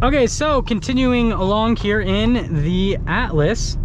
Okay, so continuing along here in the Atlas,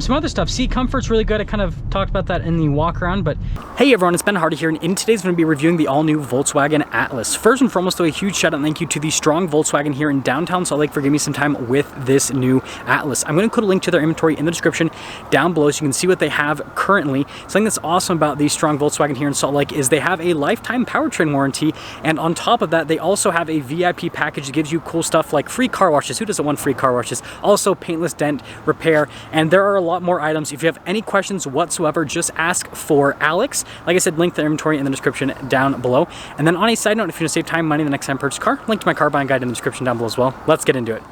some other stuff. Seat comfort's really good. I kind of talked about that in the walk around, but hey everyone, it's Ben Hardy here, and in today's going to be reviewing the all-new Volkswagen Atlas. First and foremost, though, a huge shout out and thank you to the strong Volkswagen here in downtown Salt Lake for giving me some time with this new Atlas. I'm going to include a link to their inventory in the description down below so you can see what they have currently. Something that's awesome about the strong Volkswagen here in Salt Lake is they have a lifetime powertrain warranty, and on top of that, they also have a VIP package that gives you cool stuff like free car washes. Who doesn't want free car washes? Also paintless dent repair, and there are a lot more items. If you have any questions whatsoever, just ask for Alex. Like I said, link their inventory in the description down below. And then on a side note, if you want to save time, money the next time purchase a car, link to my car buying guide in the description down below as well. Let's get into it.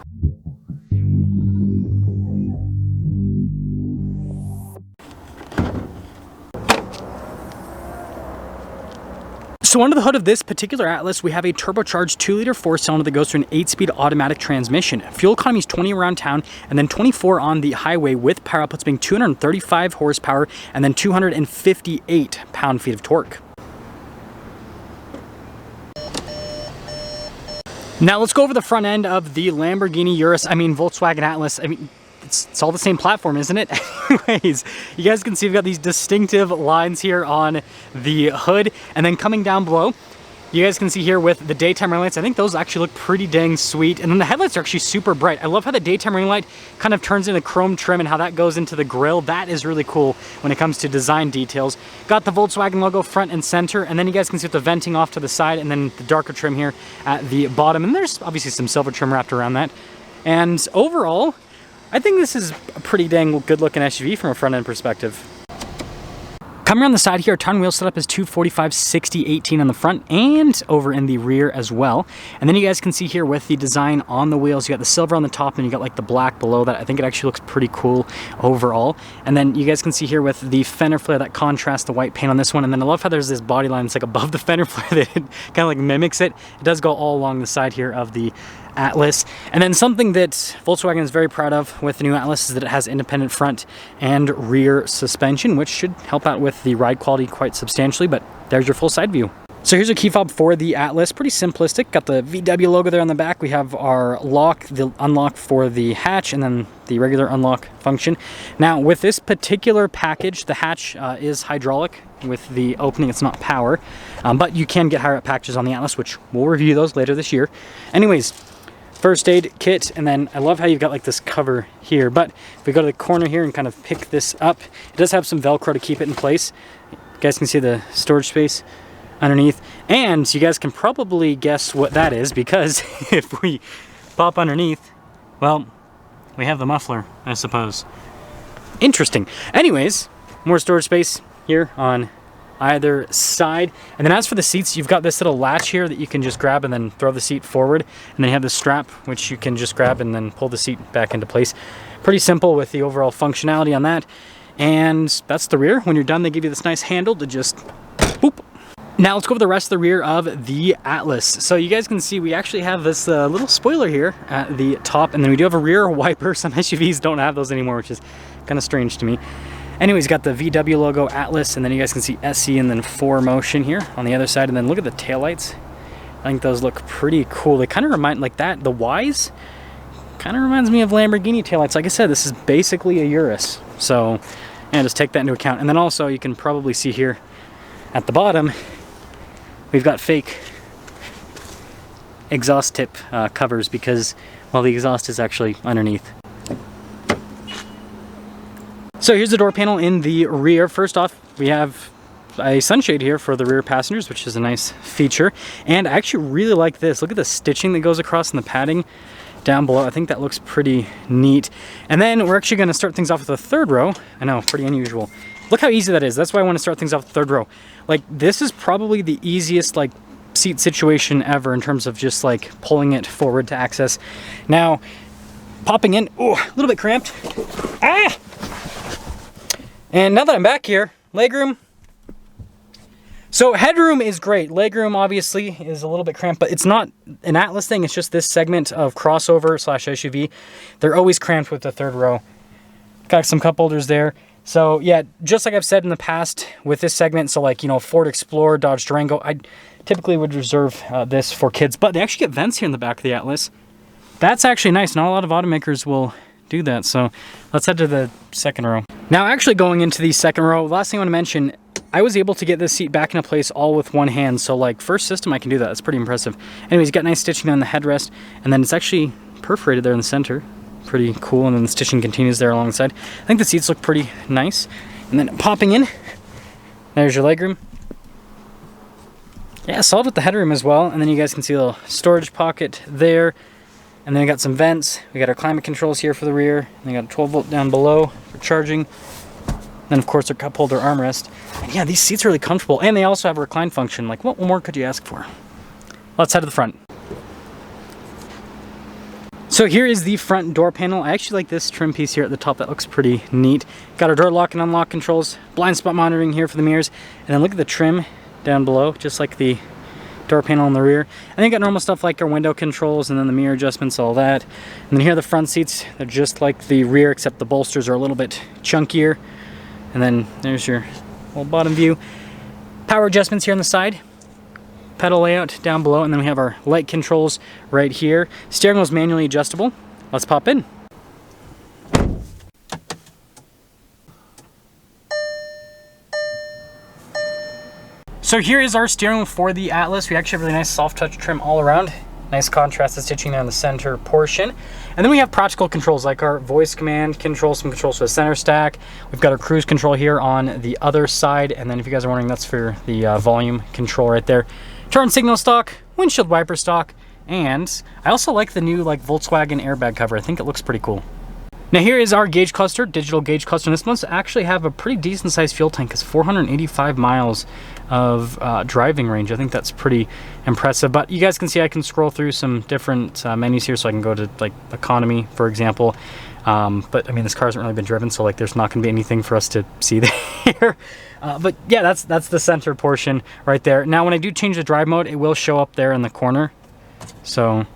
So under the hood of this particular Atlas, we have a turbocharged 2-liter 4-cylinder that goes through an 8-speed automatic transmission. Fuel economy is 20 around town and then 24 on the highway, with power outputs being 235 horsepower and then 258 pound-feet of torque. Now let's go over the front end of the Lamborghini Urus, Volkswagen Atlas. It's all the same platform, isn't it? Anyways, you guys can see we've got these distinctive lines here on the hood, and then coming down below, you guys can see here with the daytime running lights, I think those actually look pretty dang sweet. And then the headlights are actually super bright. I love how the daytime running light kind of turns into chrome trim and how that goes into the grille. That is really cool when it comes to design details. Got the Volkswagen logo front and center, and then you guys can see the venting off to the side, and then the darker trim here at the bottom. And there's obviously some silver trim wrapped around that. And overall, I think this is a pretty dang good looking SUV from a front end perspective. Coming around the side here, our tongue wheel setup is 245/60/18 on the front and over in the rear as well. And then you guys can see here with the design on the wheels, you got the silver on the top and you got like the black below that. I think it actually looks pretty cool overall. And then you guys can see here with the fender flare that contrasts the white paint on this one. And then I love how there's this body line that's like above the fender flare that kind of like mimics it. It does go all along the side here of the Atlas. And then something that Volkswagen is very proud of with the new Atlas is that it has independent front and rear suspension, which should help out with the ride quality quite substantially. But there's your full side view. So here's a key fob for the Atlas, pretty simplistic. Got the VW logo there on the back. We have our lock, the unlock for the hatch, and then the regular unlock function. Now with this particular package, the hatch is hydraulic. With the opening, it's not power, but you can get higher up packages on the Atlas, which we'll review those later this year. Anyways, first aid kit, and then I love how you've got like this cover here, but if we go to the corner here and kind of pick this up, it does have some Velcro to keep it in place. You guys can see the storage space underneath, and you guys can probably guess what that is, because if we pop underneath, well, we have the muffler, I suppose. Interesting. Anyways, more storage space here on either side. And then as for the seats, you've got this little latch here that you can just grab and then throw the seat forward, and then you have this strap which you can just grab and then pull the seat back into place. Pretty simple with the overall functionality on that. And that's the rear. When you're done, they give you this nice handle to just boop. Now let's go over the rest of the rear of the Atlas. So you guys can see we actually have this little spoiler here at the top, and then we do have a rear wiper. Some SUVs don't have those anymore, which is kind of strange to me. Anyways, got the VW logo Atlas, and then you guys can see SC and then 4Motion here on the other side. And then look at the taillights. I think those look pretty cool. They kind of remind, like that, the Ys kind of reminds me of Lamborghini taillights. Like I said, this is basically a Urus. So, yeah, just take that into account. And then also, you can probably see here at the bottom, we've got fake exhaust tip covers because, well, the exhaust is actually underneath. So here's the door panel in the rear. First off, we have a sunshade here for the rear passengers, which is a nice feature. And I actually really like this. Look at the stitching that goes across in the padding down below. I think that looks pretty neat. And then we're actually going to start things off with a third row. I know, pretty unusual. Look how easy that is. That's why I want to start things off with the third row. Like, this is probably the easiest like seat situation ever in terms of just like pulling it forward to access. Now, popping in, oh, a little bit cramped. Ah! And now that I'm back here, legroom. So headroom is great. Legroom obviously is a little bit cramped, but it's not an Atlas thing. It's just this segment of crossover slash SUV. They're always cramped with the third row. Got some cup holders there. So yeah, just like I've said in the past with this segment, so like, you know, Ford Explorer, Dodge Durango, I typically would reserve this for kids, but they actually get vents here in the back of the Atlas. That's actually nice. Not a lot of automakers will do that. So let's head to the second row. Now actually going into the second row, last thing I want to mention, I was able to get this seat back into place all with one hand. So like first system I can do that. That's pretty impressive. Anyways, got nice stitching on the headrest, and then it's actually perforated there in the center. Pretty cool. And then the stitching continues there alongside. I think the seats look pretty nice. And then popping in, there's your legroom. Yeah, solid with the headroom as well. And then you guys can see a little storage pocket there. And then we got some vents. We got our climate controls here for the rear. And we got a 12 volt down below for charging. Then of course our cup holder armrest. And yeah, these seats are really comfortable. And they also have a recline function. Like what more could you ask for? Let's head to the front. So here is the front door panel. I actually like this trim piece here at the top. That looks pretty neat. Got our door lock and unlock controls. Blind spot monitoring here for the mirrors. And then look at the trim down below, just like the door panel on the rear. And then you got normal stuff like our window controls and then the mirror adjustments, all that. And then here are the front seats. They're just like the rear, except the bolsters are a little bit chunkier. And then there's your whole bottom view. Power adjustments here on the side. Pedal layout down below. And then we have our light controls right here. Steering wheel is manually adjustable. Let's pop in. So here is our steering wheel for the Atlas. We actually have really nice soft touch trim all around. Nice contrasted stitching there in the center portion. And then we have practical controls like our voice command control, some controls for the center stack. We've got our cruise control here on the other side. And then if you guys are wondering, that's for the volume control right there. Turn signal stock, windshield wiper stock. And I also like the new Volkswagen airbag cover. I think it looks pretty cool. Now here is our gauge cluster, digital gauge cluster. And this one's actually have a pretty decent sized fuel tank. It's 485 miles of driving range. I think that's pretty impressive. But you guys can see I can scroll through some different menus here. So I can go to like economy, for example. But I mean, this car hasn't really been driven, so like there's not going to be anything for us to see there. But yeah, that's the center portion right there. Now when I do change the drive mode, it will show up there in the corner. So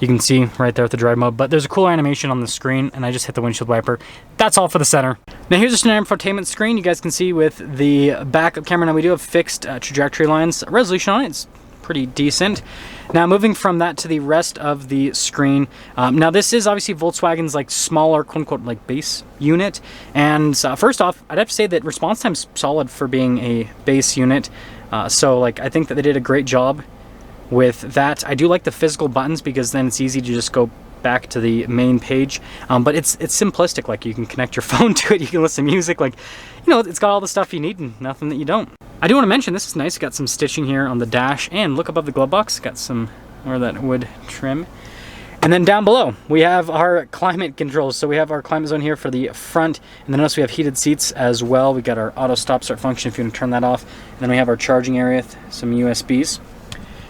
you can see right there at the drive mode, but there's a cool animation on the screen, and I just hit the windshield wiper. That's all for the center. Now here's just an infotainment screen. You guys can see with the backup camera. Now we do have fixed trajectory lines. Resolution on it, it's pretty decent. Now moving from that to the rest of the screen. Now this is obviously Volkswagen's like smaller, quote unquote, like base unit. And first off, I'd have to say that response time's solid for being a base unit. So like I think that they did a great job with that. I do like the physical buttons because then it's easy to just go back to the main page. But it's simplistic. Like you can connect your phone to it, you can listen to music. Like, you know, it's got all the stuff you need and nothing that you don't. I do want to mention this is nice. Got some stitching here on the dash, and look above the glove box. Got some more of that wood trim. And then down below we have our climate controls. So we have our climate zone here for the front, and then also we have heated seats as well. We got our auto stop start function if you want to turn that off. And then we have our charging area with some USBs.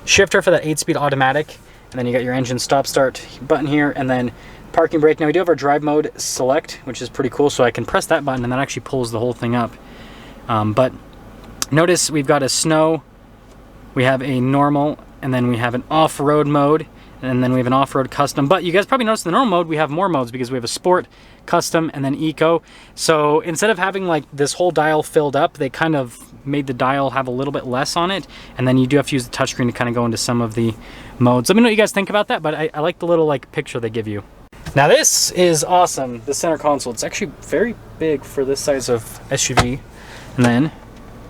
Shifter for that 8-speed automatic, and then you got your engine stop start button here, and then parking brake. Now we do have our drive mode select, which is pretty cool, so I can press that button and that actually pulls the whole thing up. But notice we've got a snow, we have a normal, and then we have an off-road mode, and then we have an off-road custom. But you guys probably noticed in the normal mode we have more modes because we have a sport, custom, and then eco. So instead of having like this whole dial filled up, they kind of made the dial have a little bit less on it, and then you do have to use the touchscreen to kind of go into some of the modes. Let me know what you guys think about that, but I like the little like picture they give you. Now this is awesome, the center console. It's actually very big for this size of SUV. And then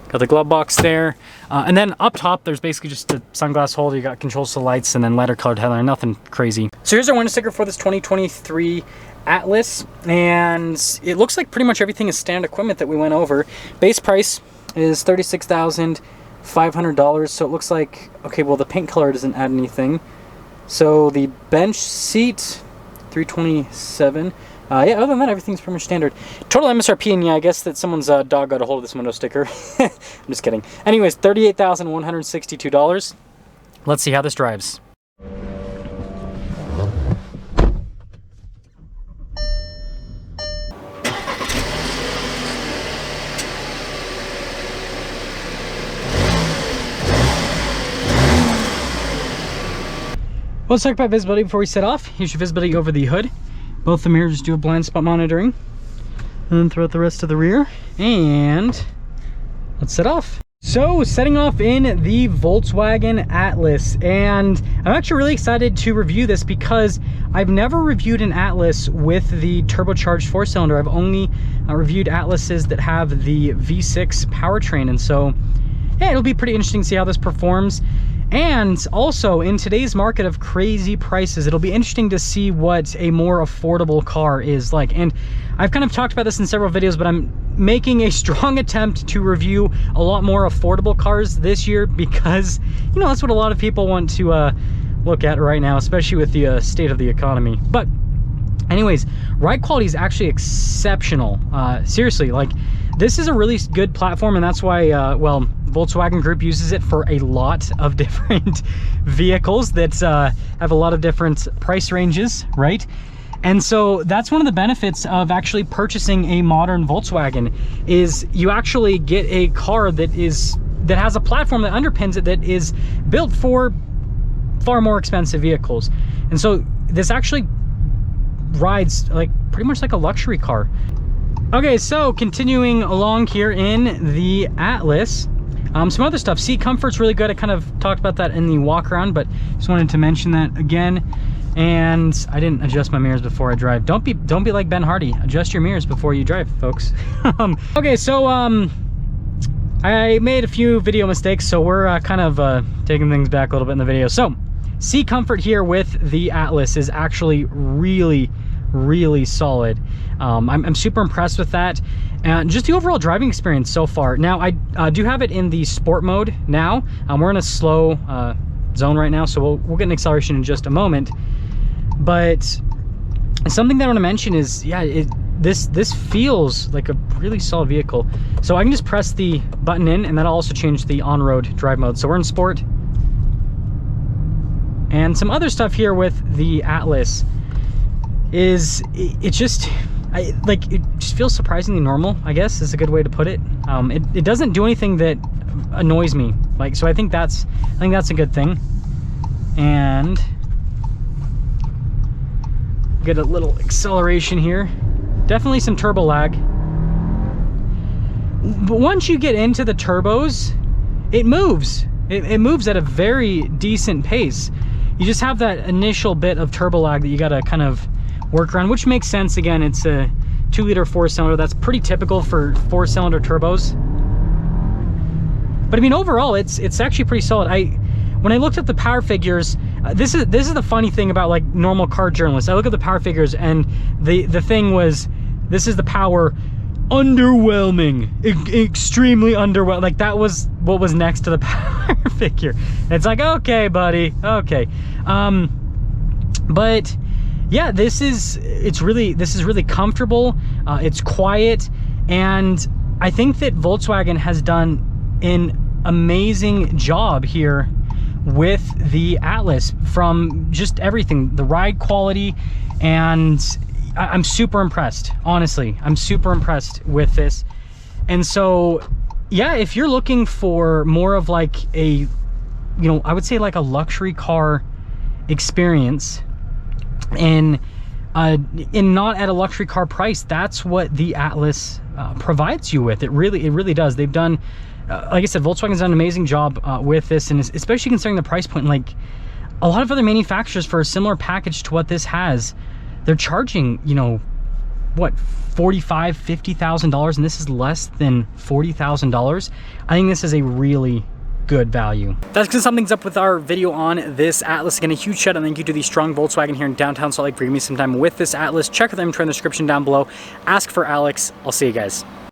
got the glove box there, and then up top there's basically just the sunglass holder. You got controls to lights and then lighter colored headlight, nothing crazy. So here's our window sticker for this 2023 Atlas, and it looks like pretty much everything is standard equipment that we went over. Base price is $36,500, so it looks like, okay, well the paint color doesn't add anything. So the bench seat, $327. Yeah, other than that, everything's pretty much standard. Total MSRP, and yeah, I guess that someone's dog got a hold of this window sticker. I'm just kidding. Anyways, $38,162. Let's see how this drives. Let's talk about visibility before we set off. Here's your visibility over the hood. Both the mirrors do a blind spot monitoring. And then throughout the rest of the rear. And let's set off. So setting off in the Volkswagen Atlas, and I'm actually really excited to review this because I've never reviewed an Atlas with the turbocharged 4-cylinder. I've only reviewed Atlases that have the V6 powertrain, and so yeah, it'll be pretty interesting to see how this performs. And also, in today's market of crazy prices, it'll be interesting to see what a more affordable car is like. And I've kind of talked about this in several videos, but I'm making a strong attempt to review a lot more affordable cars this year because, you know, that's what a lot of people want to look at right now, especially with the state of the economy. But anyways, ride quality is actually exceptional. Seriously, like, this is a really good platform, and that's why, well, Volkswagen Group uses it for a lot of different vehicles that have a lot of different price ranges, right? And so that's one of the benefits of actually purchasing a modern Volkswagen, is you actually get a car that has a platform that underpins it that is built for far more expensive vehicles. And so this actually rides like pretty much like a luxury car. Okay, so continuing along here in the Atlas, some other stuff. Seat comfort's really good. I kind of talked about that in the walk around, but just wanted to mention that again. And I didn't adjust my mirrors before I drive. Don't be like Ben Hardy. Adjust your mirrors before you drive, folks. Okay, so I made a few video mistakes, so we're kind of taking things back a little bit in the video. So seat comfort here with the Atlas is actually really solid. I'm super impressed with that, and just the overall driving experience so far. Now I do have it in the sport mode now. We're in a slow zone right now, so we'll get an acceleration in just a moment. But something that I want to mention is, yeah, this feels like a really solid vehicle. So I can just press the button in, and that'll also change the on-road drive mode. So we're in sport. And some other stuff here with the Atlas is it just feels surprisingly normal, I guess is a good way to put it. It doesn't do anything that annoys me, like, so I think that's a good thing. And get a little acceleration here, definitely some turbo lag, but once you get into the turbos, it moves at a very decent pace. You just have that initial bit of turbo lag that you gotta kind of work around, which makes sense. Again, it's a 2-liter 4-cylinder. That's pretty typical for 4-cylinder turbos. But I mean, overall, it's actually pretty solid. When I looked at the power figures, this is the funny thing about like normal car journalists. I look at the power figures, and the thing was, this is the power, underwhelming, extremely underwhelming. Like, that was what was next to the power figure. And it's like, okay, buddy, okay. But yeah, this is really comfortable. It's quiet, and I think that Volkswagen has done an amazing job here with the Atlas, from just everything, the ride quality, and I'm super impressed. Honestly, I'm super impressed with this. And so yeah, if you're looking for more of like a, you know, I would say like a luxury car experience, and not at a luxury car price, that's what the Atlas provides you with. It really does. They've done, like I said, Volkswagen's done an amazing job with this, and especially considering the price point. Like, a lot of other manufacturers, for a similar package to what this has, they're charging, you know, what, $45,000, $50,000, and this is less than $40,000. I think this is a really good value. That's because something's up with our video on this Atlas. Again, a huge shout out and thank you to the Strong Volkswagen here in downtown Salt Lake for giving me some time with this Atlas. Check out the inventory in the description down below. Ask for Alex. I'll see you guys.